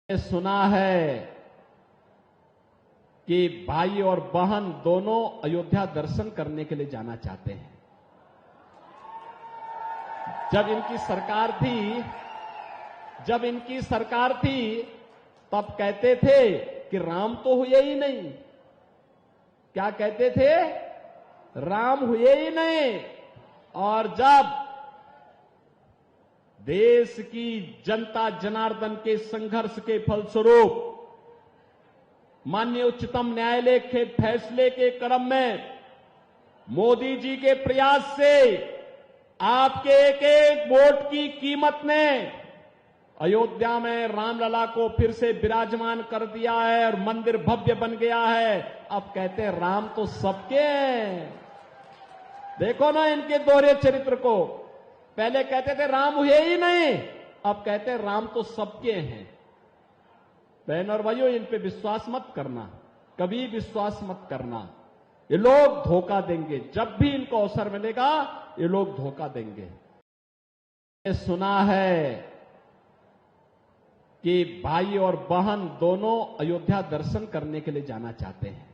सुना है कि भाई और बहन दोनों अयोध्या दर्शन करने के लिए जाना चाहते हैं। जब इनकी सरकार थी तब कहते थे कि राम तो हुए ही नहीं। क्या कहते थे? राम हुए ही नहीं। और जब देश की जनता जनार्दन के संघर्ष के फलस्वरूप माननीय उच्चतम न्यायालय के फैसले के क्रम में मोदी जी के प्रयास से आपके एक एक वोट की कीमत ने अयोध्या में रामलला को फिर से विराजमान कर दिया है और मंदिर भव्य बन गया है। अब कहते हैं राम तो सबके हैं। देखो ना इनके दोहरे चरित्र को। पहले कहते थे राम हुए ही नहीं, अब कहते हैं राम तो सबके हैं। बहन और भाइयों, इन पे विश्वास मत करना, कभी विश्वास मत करना। ये लोग धोखा देंगे। जब भी इनको अवसर मिलेगा ये लोग धोखा देंगे। सुना है कि भाई और बहन दोनों अयोध्या दर्शन करने के लिए जाना चाहते हैं।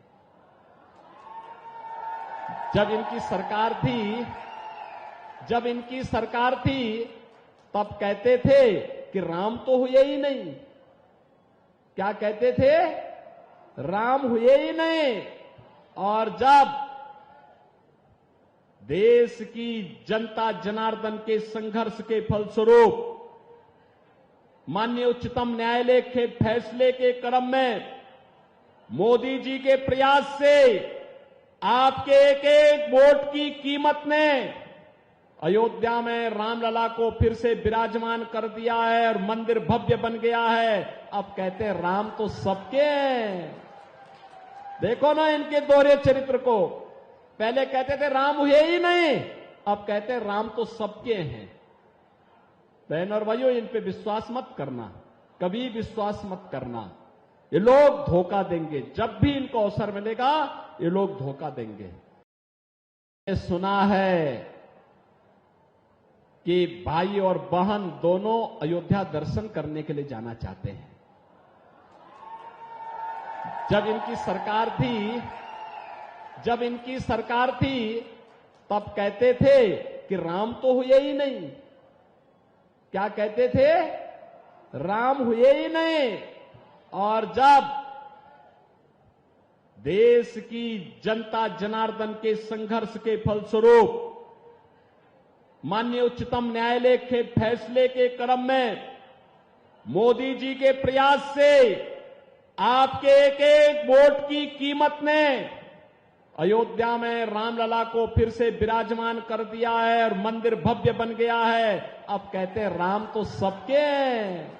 जब इनकी सरकार थी तब कहते थे कि राम तो हुए ही नहीं। क्या कहते थे? राम हुए ही नहीं। और जब देश की जनता जनार्दन के संघर्ष के फलस्वरूप माननीय उच्चतम न्यायालय के फैसले के क्रम में मोदी जी के प्रयास से आपके एक एक वोट की कीमत ने अयोध्या में रामलला को फिर से विराजमान कर दिया है और मंदिर भव्य बन गया है। अब कहते हैं राम तो सबके हैं। देखो ना इनके दोहरे चरित्र को। पहले कहते थे राम हुए ही नहीं, अब कहते हैं राम तो सबके हैं। बहन और भाइयों, इन पे विश्वास मत करना, कभी विश्वास मत करना। ये लोग धोखा देंगे। जब भी इनको अवसर मिलेगा ये लोग धोखा देंगे। सुना है कि भाई और बहन दोनों अयोध्या दर्शन करने के लिए जाना चाहते हैं। जब इनकी सरकार थी तब कहते थे कि राम तो हुए ही नहीं। क्या कहते थे? राम हुए ही नहीं। और जब देश की जनता जनार्दन के संघर्ष के फलस्वरूप माननीय उच्चतम न्यायालय के फैसले के क्रम में मोदी जी के प्रयास से आपके एक एक वोट की कीमत ने अयोध्या में रामलला को फिर से विराजमान कर दिया है और मंदिर भव्य बन गया है। अब कहते हैं राम तो सबके हैं।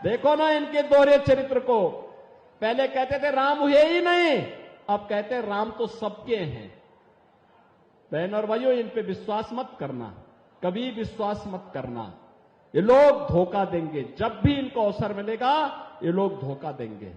देखो ना इनके दोहरे चरित्र को। पहले कहते थे राम हुए ही नहीं, अब कहते हैं राम तो सबके हैं। बहन और भाइयों, इन पे विश्वास मत करना, कभी विश्वास मत करना। ये लोग धोखा देंगे। जब भी इनको अवसर मिलेगा ये लोग धोखा देंगे।